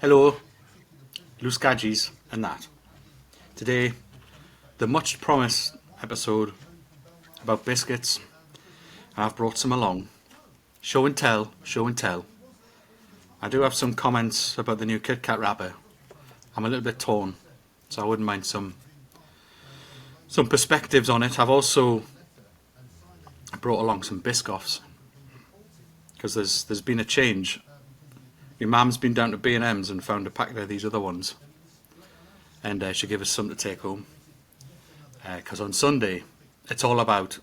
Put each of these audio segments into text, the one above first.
Hello, loose gadgies and that. Today, the much promised episode about biscuits. I've brought some along. Show and tell, show and tell. I do have some comments about the new Kit Kat wrapper. I'm a little bit torn, so I wouldn't mind some perspectives on it. I've also brought along some Biscoffs because there's been a change. My mum's been down to B&M's and found a packet of these other ones, and she gave us some to take home. Because on Sunday, it's all about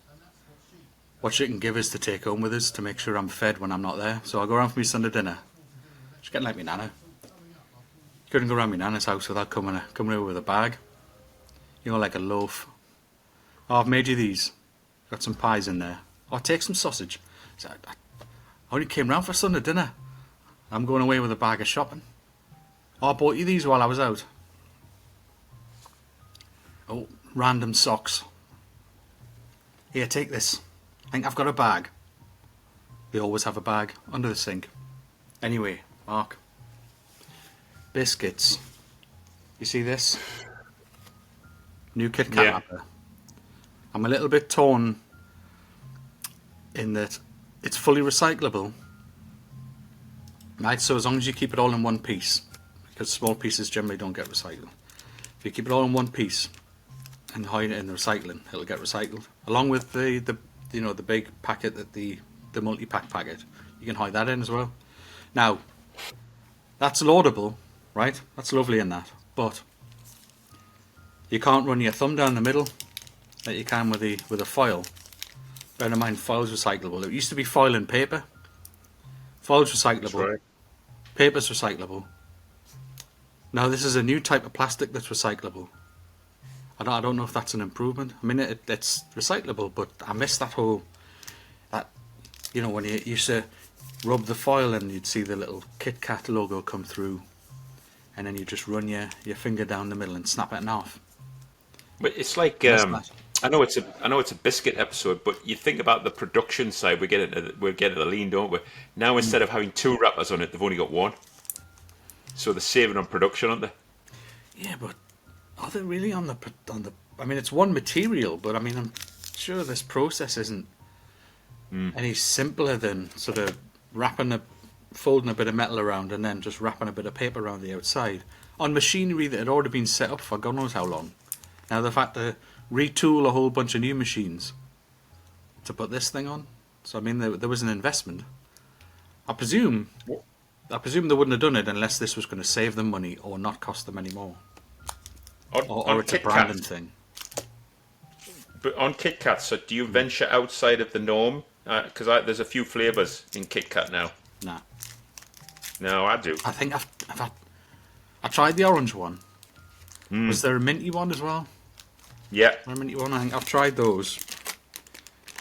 what she can give us to take home with us to make sure I'm fed when I'm not there. So I'll go around for my Sunday dinner. She's getting like me nana. Couldn't go around my nana's house without coming over with a bag. You know, like a loaf. Oh, I've made you these. Got some pies in there. Oh, take some sausage. So I only came round for Sunday dinner. I'm going away with a bag of shopping. Oh, I bought you these while I was out. Oh, random socks. Here, take this. I think I've got a bag. They always have a bag under the sink. Anyway, Mark. Biscuits. You see this? New Kit Kat wrapper. I'm a little bit torn in that it's fully recyclable. Right, so as long as you keep it all in one piece, because small pieces generally don't get recycled. If you keep it all in one piece and hide it in the recycling, it'll get recycled. Along with the big packet, that the multi-pack packet, you can hide that in as well. Now, that's laudable, right? That's lovely in that, but you can't run your thumb down the middle like you can with a foil. Bear in mind, foil's recyclable. It used to be foil and paper. Foil's recyclable. That's right. Paper's recyclable. Now this is a new type of plastic that's recyclable. I don't know if that's an improvement. I mean, it's recyclable, but I miss that whole, when you used to rub the foil and you'd see the little Kit Kat logo come through, and then you just run your finger down the middle and snap it in half. But it's like I know it's a biscuit episode, but you think about the production side. We're getting the lean, don't we? Now instead of having two wrappers on it, they've only got one. So they're saving on production, aren't they? Yeah, but are they really on the? I mean, it's one material, but I mean, I'm sure this process isn't any simpler than sort of folding a bit of metal around and then just wrapping a bit of paper around the outside on machinery that had already been set up for God knows how long. Now they've had to retool a whole bunch of new machines to put this thing on. So I mean, there was an investment. I presume they wouldn't have done it unless this was going to save them money or not cost them any more. Or it's a branding thing. But on Kit Kat, so do you venture outside of the norm? Because there's a few flavours in Kit Kat now. Nah. No, I do. I think I tried the orange one. Was there a minty one as well? Yeah. A minty one. I think I've tried those.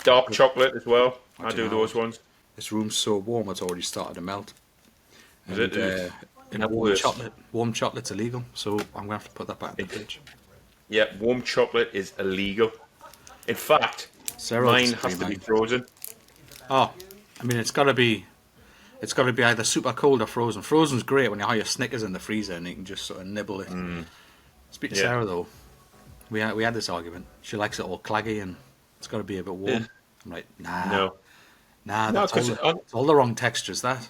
Dark chocolate as well. I do those ones. This room's so warm it's already started to melt. Is it? Warm chocolate's illegal, so I'm going to have to put that back in the fridge. Yeah, warm chocolate is illegal. In fact, mine has to be frozen. Oh, I mean, it's got to be either super cold or frozen. Frozen's great when you have your Snickers in the freezer and you can just sort of nibble it. Speak to Sarah though. We had this argument. She likes it all claggy and it's got to be a bit warm. I'm like, nah, that's all the wrong textures. That.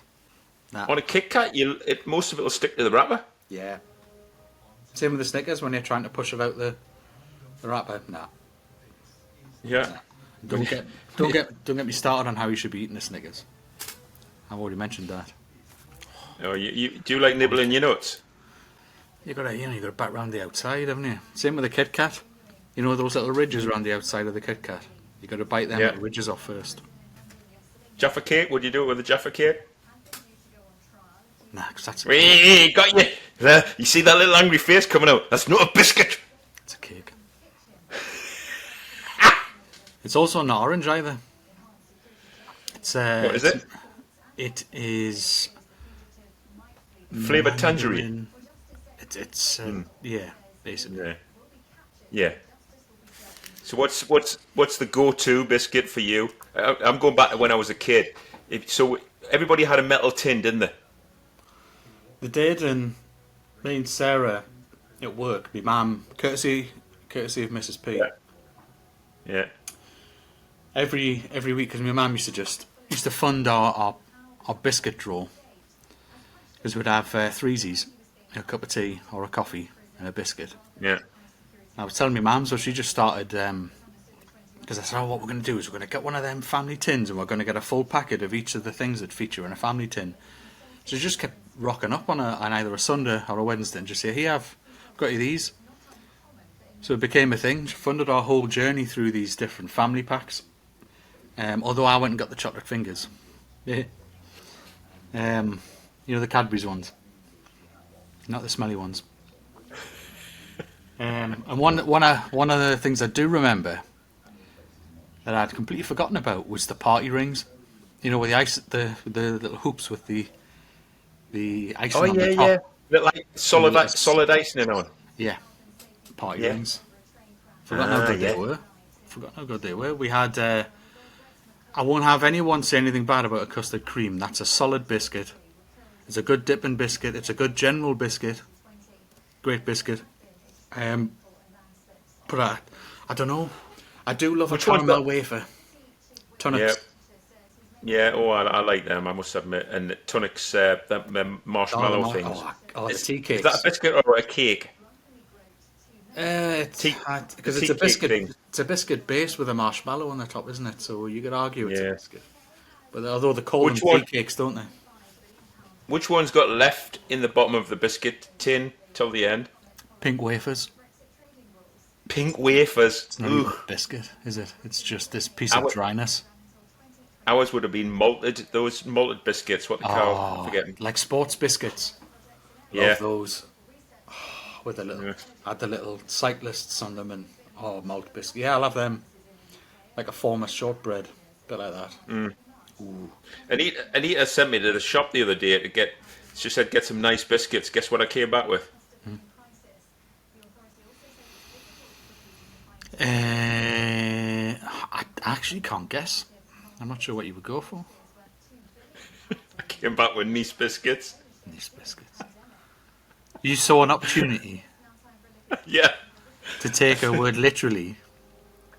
Nah. On a Kit Kat, most of it will stick to the wrapper. Yeah. Same with the Snickers when you're trying to push it out the wrapper. Nah. Yeah. Nah. Don't get me started on how you should be eating the Snickers. I've already mentioned that. Oh, you do you like nibbling your nuts? You gotta bat round the outside, haven't you? Same with the Kit Kat. You know those little ridges around the outside of the Kit Kat. You gotta bite them little ridges off first. Jaffa cake? Would you do it with a Jaffa cake? Nah, because that's a cake. Got you. You see that little angry face coming out? That's not a biscuit. It's a cake. It's also not orange either. It's what is it? It is flavoured tangerine. It's basically. Yeah. So what's the go-to biscuit for you? I'm going back to when I was a kid. So everybody had a metal tin, didn't they? They did, and me and Sarah at work, my mum, courtesy of Mrs. P. Yeah. Yeah. Every week, because my mum used to fund our biscuit drawer, because we'd have threesies, a cup of tea or a coffee and a biscuit. Yeah. I was telling my mum, so she just started, because I said, what we're going to do is we're going to get one of them family tins and we're going to get a full packet of each of the things that feature in a family tin. So she just kept rocking up on either a Sunday or a Wednesday and just say, here, I've got you these. So it became a thing. She funded our whole journey through these different family packs. Although I went and got the chocolate fingers. Yeah. The Cadbury's ones. Not the smelly ones. And one of the things I do remember that I'd completely forgotten about was the party rings. With the little hoops with the icing on the top. Yeah. Look like solid icing on. Yeah. Party rings. Forgotten how good they were. Forgotten how good they were. We had. I won't have anyone say anything bad about a custard cream. That's a solid biscuit. It's a good dipping biscuit. It's a good general biscuit. Great biscuit. But I don't know. I do love a caramel wafer. Tonics. Yeah. Oh, I like them. I must admit. And Tonics, the marshmallow things. The tea cakes. Is that a biscuit or a cake? Because it's a biscuit. It's a biscuit base with a marshmallow on the top, isn't it? So you could argue it's a biscuit. But although they call them tea cakes, don't they? Which one's got left in the bottom of the biscuit tin till the end? Pink wafers. Pink wafers. It's not even a biscuit, is it? It's just this piece of dryness. Ours would have been malted. Those malted biscuits. What the cow? I'm forgetting. Like sports biscuits. Yeah. Love those. With the little cyclists on them and malt biscuit. Yeah, I love them. Like a form of shortbread, bit like that. Ooh. Anita sent me to the shop the other day to get. She said get some nice biscuits. Guess what I came back with? I actually can't guess. I'm not sure what you would go for. I came back with Nice biscuits. Nice biscuits. You saw an opportunity. Yeah. To take a word literally,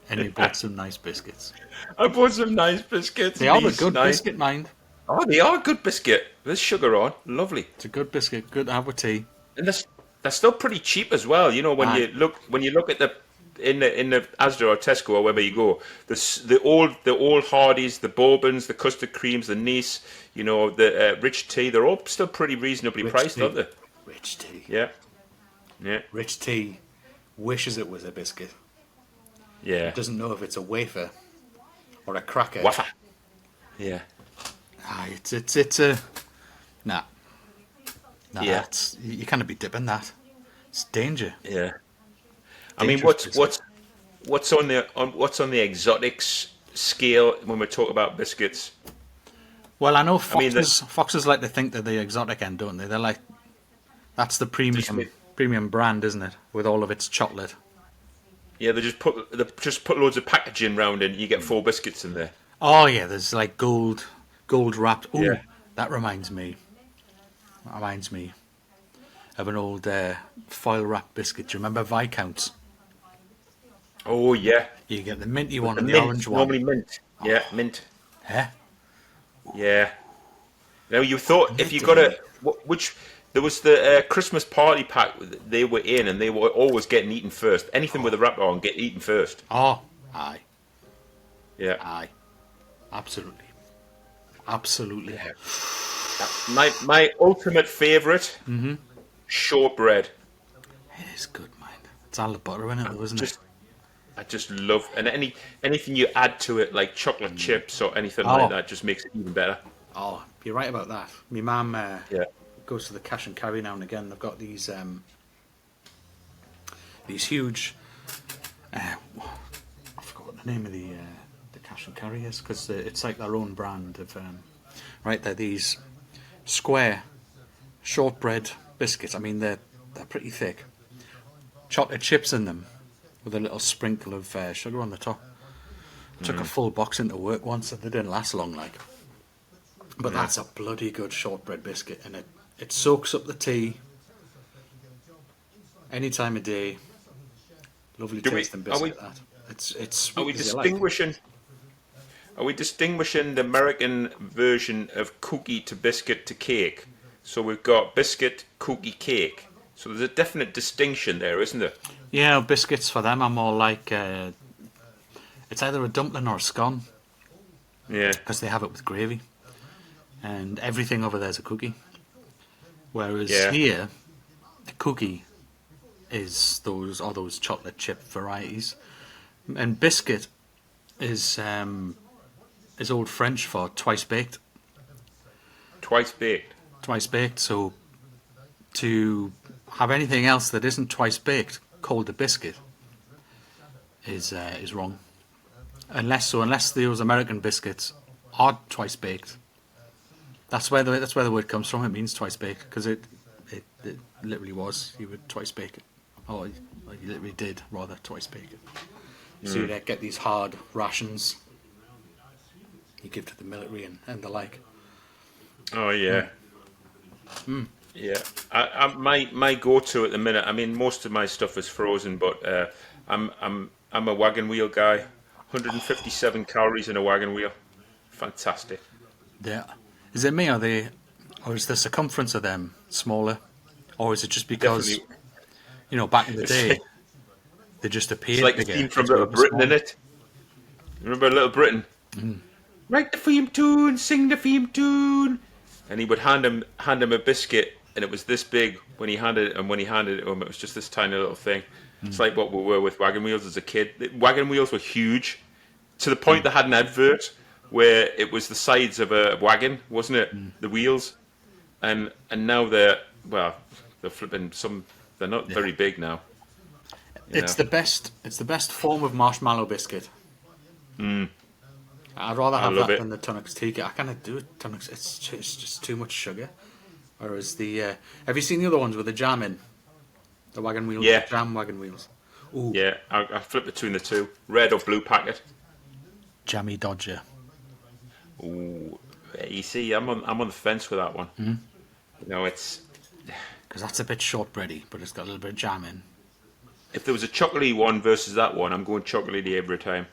and you bought some nice biscuits. I bought some nice biscuits. They are a good biscuit, mind. Oh, they are a good biscuit. There's sugar on. Lovely. It's a good biscuit. Good to have with tea. And they're still pretty cheap as well. When you look at the in the Asda or Tesco or wherever you go, the old Hardee's, the Bourbons, the custard creams, the Nice, the rich tea, they're all still pretty reasonably priced, aren't they? Rich tea. Yeah. Rich tea wishes it was a biscuit. Yeah. It doesn't know if it's a wafer or a cracker. Wafer. Yeah. It's a nah. Yeah. You can't be dipping that. It's danger. Yeah. I mean, what's on the exotics scale when we talk about biscuits? Well, I know foxes like to think they're the exotic end, don't they? They're like, that's the premium brand, isn't it? With all of its chocolate. Yeah, they just put loads of packaging round and you get 4 biscuits in there. Oh yeah, there's like gold wrapped. Ooh, yeah. That reminds me of an old foil wrapped biscuit. Do you remember Viscounts? Oh yeah. You get the minty one and the orange one. Normally mint. Yeah, mint. Huh? Yeah. Now you thought if you got there was the Christmas party pack they were in, and they were always getting eaten first. Anything with a wrapper on, get eaten first. Oh, aye. Yeah. Aye. Absolutely. Yeah. My ultimate favourite, shortbread. It is good, man. It's all the butter in it, though, isn't it? I just love, and anything you add to it, like chocolate chips or anything like that, just makes it even better. Oh, you're right about that. My mum goes to the cash and carry now and again. They've got these huge. I forgot what the name of the cash and carry is, because it's like their own brand of. Right, they're these square shortbread biscuits. I mean, they're pretty thick. Chocolate chips in them, with a little sprinkle of sugar on the top. Took a full box into work once, and they didn't last long, like. But that's a bloody good shortbread biscuit, and It soaks up the tea any time of day. Lovely Do we? tasting Are we? biscuit. That it's Are sweet we as you like. distinguishing? Are we distinguishing the American version of cookie to biscuit to cake? So we've got biscuit, cookie, cake. So there's a definite distinction there, isn't there? Yeah, biscuits for them are more like it's either a dumpling or a scone Yeah. because they have it with gravy, and everything over there's a cookie. Whereas Yeah. here, the cookie is those chocolate chip varieties, and biscuit is old French for twice baked. Twice baked. Twice baked. So to have anything else that isn't twice baked called a biscuit is wrong. Unless those American biscuits are twice baked. That's where the word comes from. It means twice baked because it literally was. You would twice bake it, or you literally did rather twice bake it. So you'd get these hard rations you give to the military and the like. Oh yeah. Yeah. My go-to at the minute. I mean, most of my stuff is frozen, but I'm a wagon wheel guy. 157 calories in a wagon wheel. Fantastic. Yeah. Is it me or is the circumference of them smaller, or is it just because Definitely. back in the It's day like, they just it's appeared like the bigger theme from because we Little were Britain, small? in it. Remember Little Britain? Write the theme tune, sing the theme tune. And he would hand him a biscuit, and it was this big when he handed it, and when he handed it to him, it was just this tiny little thing. It's like what we were with wagon wheels as a kid. The wagon wheels were huge, to the point they had an advert where it was the sides of a wagon, wasn't it? The wheels, and now they're flipping some. They're not Yeah. very big now. You It's know? the best form of marshmallow biscuit. I'd rather I have love that it. than the Tunnocks tea cake. I cannot do it. Tunnocks, it's just too much sugar. Whereas have you seen the other ones with the jam in? The wagon wheels, Yeah. jam wagon wheels. Ooh, Yeah, I flip between the two, red or blue packet. jammy Dodger. Ooh, you see, I'm on the fence with that one. You know, it's Because that's a bit shortbready, but it's got a little bit of jam in. if there was a chocolatey one versus that one, I'm going chocolatey every time.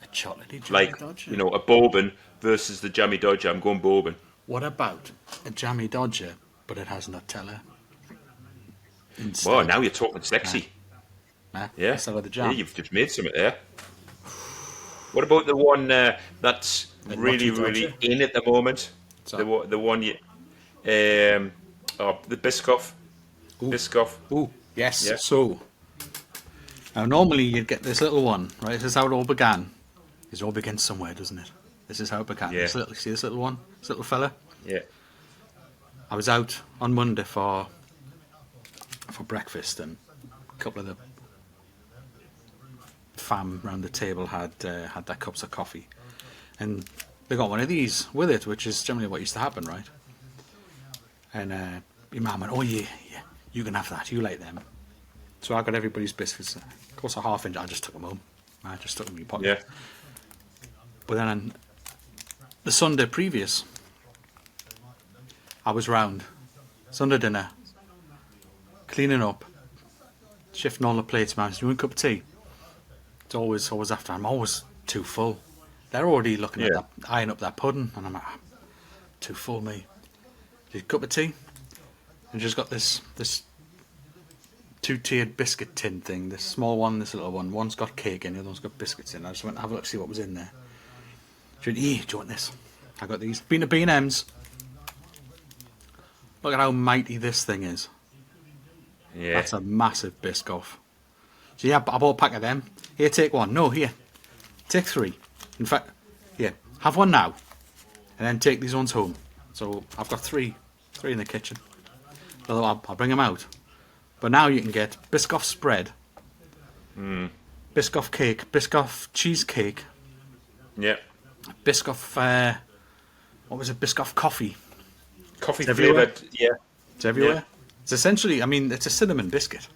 A chocolatey jammy Like Dodger. a bourbon versus the jammy dodger, I'm going bourbon. What about a jammy Dodger, but it has Nutella instead? Well, now you're talking sexy. Nah, Yeah, instead of the yeah, jam. you've just made something there. What about the one that's The really, Nutty really Dodger. in at the moment? So, The one you, the Biscoff. ooh, Biscoff. ooh, yes. Yeah. So, now normally you'd get this little one, right? This is how it all began. It all begins somewhere, doesn't it? This is how it began. Yeah. See this little one? This little fella? Yeah. I was out on Monday for breakfast, and a couple of the fam round the table had their cups of coffee, and they got one of these with it, which is generally what used to happen, right? And your mum went, "Oh yeah, you can have that. You like them." So I got everybody's biscuits. Of course, a half inch. I just took them home. I just took them in my pocket. Yeah. But then the Sunday previous, I was round Sunday dinner, cleaning up, shifting all the plates. Man, you want a cup of tea? It's always after. I'm always too full. They're already looking at Yeah. that, eyeing up that pudding, and I'm like, "Ah, too full, me. A cup of tea, and just got this two-tiered biscuit tin thing. This small one, this little one. One's got cake in, the other one's got biscuits in. I just went to have a look, see what was in there. She went, do you want this? I got these B&M's. Look at how mighty this thing is. Yeah. That's a massive Biscoff. So yeah, I bought a pack of them. Here, take one. No, here, take three. In fact, yeah, have one now, and then take these ones home. So I've got three in the kitchen. Although I'll bring them out. But now you can get Biscoff spread, Biscoff cake, Biscoff cheesecake, Yeah. Biscoff. What was it? Biscoff coffee. Coffee It's everywhere. flavoured. Yeah. It's everywhere. Yeah. It's essentially, I mean, it's a cinnamon biscuit.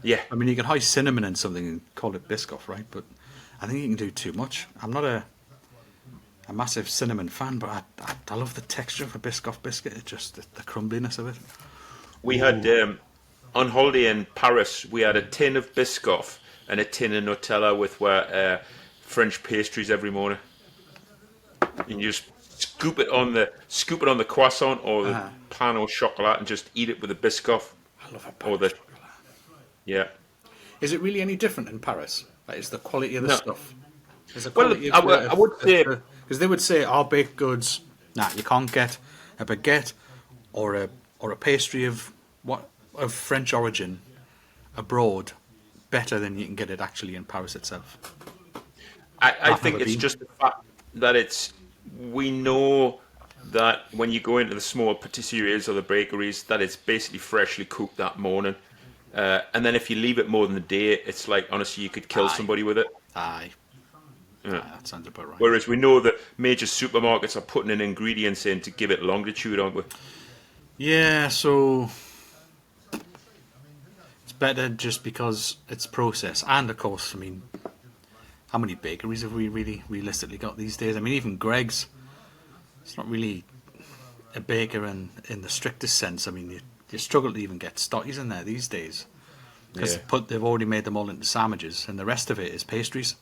Yeah. I mean, you can hoist cinnamon in something and call it Biscoff, right? But I think you can do too much. I'm not a a massive cinnamon fan, but I love the texture of a Biscoff biscuit. It's just the crumbliness of it. We had on holiday in Paris. We had a tin of Biscoff and a tin of Nutella with French pastries every morning. And you just scoop it on the croissant or the pain au chocolat and just eat it with a Biscoff. I love a pan Or of the chocolate. yeah. Is it really any different in Paris? Like, is the quality of the No. stuff? Is the Well, quality I would say because they would say our baked goods. Nah, you can't get a baguette or a pastry of French origin abroad better than you can get it actually in Paris itself. I I've think never it's been. just the fact that we know that when you go into the small patisseries or the bakeries, that it's basically freshly cooked that morning. And then if you leave it more than a day, it's like honestly you could kill Aye, somebody with it. aye, Yeah. that sounds about right. Whereas we know that major supermarkets are putting in ingredients in to give it longitude, aren't we? Yeah, so it's better just because it's processed, and of course, I mean, how many bakeries have we really realistically got these days? I mean, even Greg's, it's not really a baker in the strictest sense. I mean, you struggle to even get stotties in there these days because Yeah. they've already made them all into sandwiches, and the rest of it is pastries.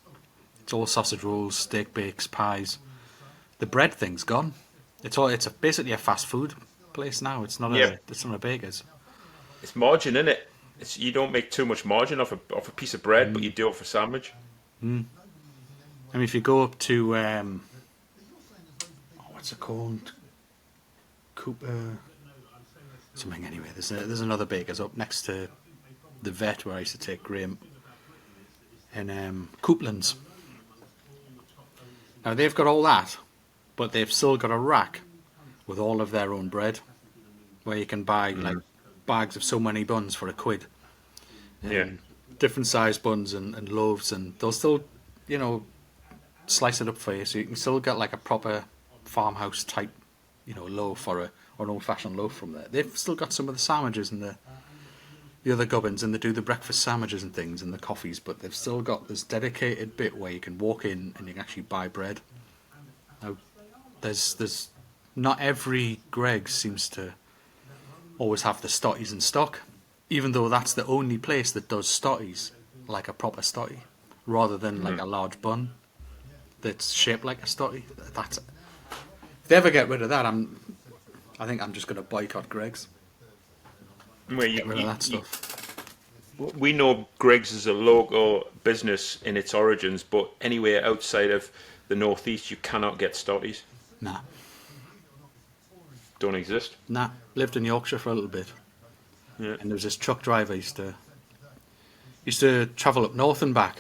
It's all sausage rolls, steak bakes, pies. The bread thing's gone. Basically a fast food place now. Yeah. It's not a baker's. It's margin, isn't it? You don't make too much margin off a piece of bread, but you do off a sandwich. I mean, if you go up to what's it called, Cooper something anyway. There's another baker's up next to the vet where I used to take Graham, and Couplands. Now they've got all that, but they've still got a rack with all of their own bread, where you can buy like bags of so many buns for £1. Yeah. Different size buns and loaves, and they'll still, slice it up for you, so you can still get like a proper farmhouse type, loaf or an old fashioned loaf from there. They've still got some of the sandwiches and the other gubbins, and they do the breakfast sandwiches and things and the coffees, but they've still got this dedicated bit where you can walk in and you can actually buy bread. Now, there's not every Greggs seems to always have the stotties in stock, even though that's the only place that does stotties like a proper stotty, rather than like a large bun that's shaped like a stotty. If they ever get rid of that, I think I'm just going to boycott Greggs. Where Get rid of that stuff. we know Greggs is a local business in its origins, but anywhere outside of the northeast, you cannot get stotties. Nah. Don't exist. Nah. Lived in Yorkshire for a little bit. Yeah. And there was this truck driver used to travel up north and back.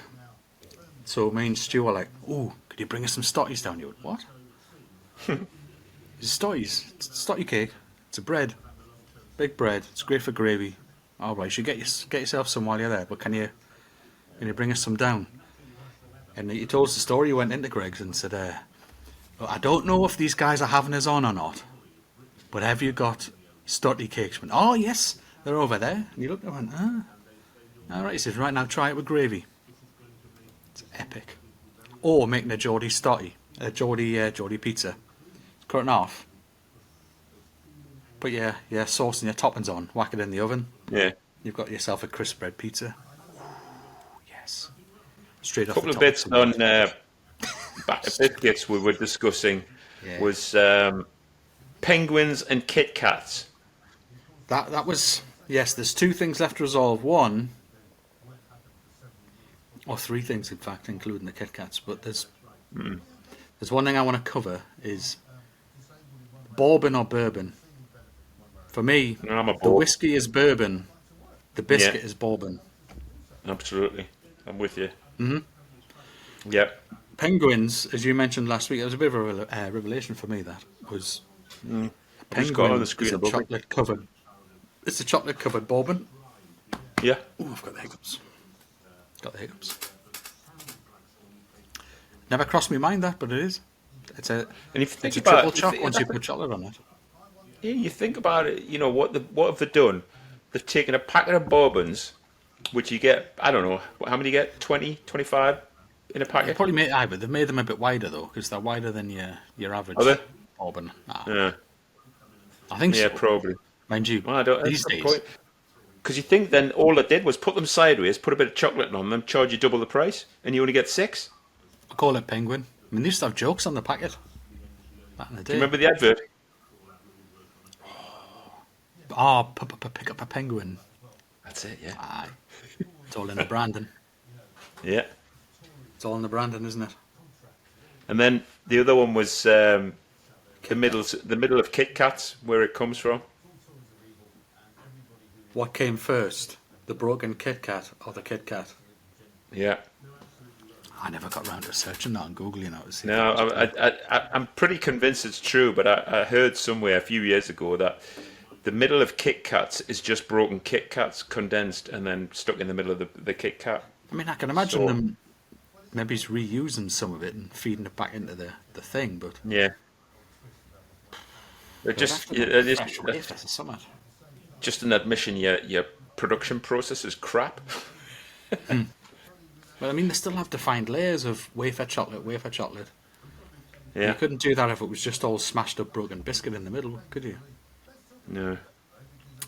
So me and Stu were like, "Oh, could you bring us some stotties down?" You went, "What?" It's stotties. It's a stotty cake. It's a bread, big bread. It's great for gravy. All right, you should get yourself some while you're there. But can you bring us some down? And he told us the story. He went into Greggs and said, "Well, I don't know if these guys are having us on or not, but have you got stotty cakes?" He went, "Oh yes, they're over there." And he looked and went, "Ah, all right." He said, "Right now, try it with gravy." It's epic. Or making a Geordie stotty, a Geordie pizza. Cut it off. Put your sauce and your toppings on. Whack it in the oven. Yeah. You've got yourself a crisp bread pizza. Ooh, yes. Straight A off couple the of top. bits on biscuits we were discussing Yeah. was penguins and Kit Kats. That was, yes, there's two things left to resolve. One, or three things in fact, including the Kit Kats, but there's one thing I want to cover is bourbon or bourbon. For me, I'm a the bourbon. whiskey is bourbon, the biscuit is bourbon. Absolutely. I'm with you. Mm-hmm. Yep. Penguins, as you mentioned last week, it was a bit of a revelation for me. That was a Just got it on penguin the is screen a above me. chocolate covered. It's a chocolate covered bourbon. Yeah. Oh, I've got the hiccups. Got the hiccups. Never crossed my mind that, but it is. It's a And if you think it's a about triple it, choc once you put chocolate on it. yeah, you think about it, what have they done? They've taken a packet of bourbons, which you get, I don't know, how many you get? 20, 25? in a They packet? probably made, but they've made them a bit wider though, because they're wider than your Are average they? bourbon. Yeah. I think Yeah, so. probably. Mind you, Well, I don't. That's these the days, point. Because you think then all it did was put them sideways, put a bit of chocolate on them, charge you double the price, and you only get 6. I call it Penguin. I mean, they used to have jokes on the packet back in the Do you day. remember the advert? Oh, pick up a penguin. That's it. Yeah. Aye, it's all in the branding. Yeah. It's all in the branding, isn't it? And then the other one was Kit the middle of Kit Kats, where it comes from. What came first, the broken Kit Kat or the Kit Kat? Yeah. I never got round to searching that on Google, to see. No, I'm pretty convinced it's true, but I heard somewhere a few years ago that the middle of Kit Kats is just broken Kit Kats condensed and then stuck in the middle of the Kit Kat. I mean, I can imagine So, them maybe it's reusing some of it and feeding it back into the thing, but yeah. It they'd just, have to make it is fresh wafers or something. just an admission your production process is crap. But I mean, they still have to find layers of wafer chocolate. You Yeah. couldn't do that if it was just all smashed up broken biscuit in the middle, could you? No.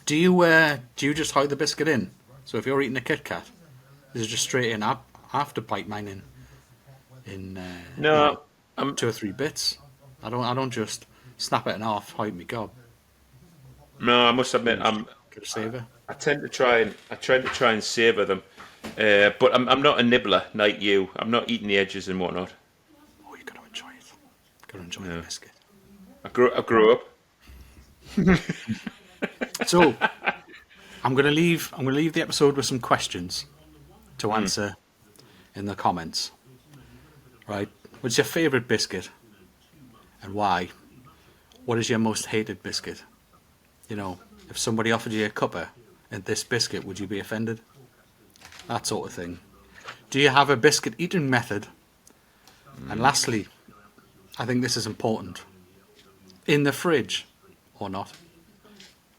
Do you just hide the biscuit in? So if you're eating a Kit Kat, is it just straight in after bite mine in No. I'm 2 or 3 bits? I don't just snap it in half, hide me gob. no. I must admit, Get a saver. I try to try and savor them, but I'm not a nibbler like you. I'm not eating the edges and whatnot. Oh, you got to enjoy it. Got to enjoy Yeah. the biscuit. I grew up. So I'm gonna leave the episode with some questions to answer in the comments. Right? What's your favourite biscuit and why? What is your most hated biscuit? If somebody offered you a cuppa and this biscuit, would you be offended? That sort of thing. Do you have a biscuit eating method? And lastly, I think this is important. In the fridge or not?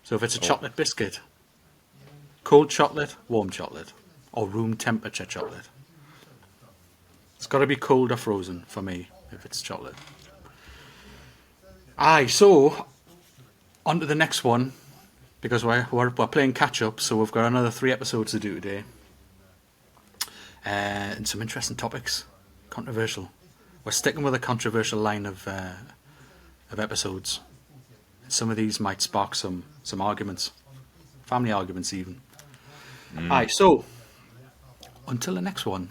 So if it's a chocolate biscuit, cold chocolate, warm chocolate, or room temperature chocolate. It's got to be cold or frozen for me if it's chocolate. Aye, so on to the next one, because we're playing catch up, so we've got another 3 episodes to do today. And some interesting topics. Controversial. We're sticking with a controversial line of episodes. Some of these might spark some arguments. Family arguments even. Aye, so until the next one,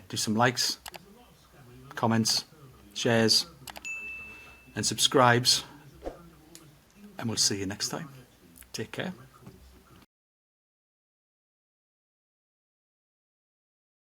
do some likes, comments, shares, and subscribes. And we'll see you next time. Take care.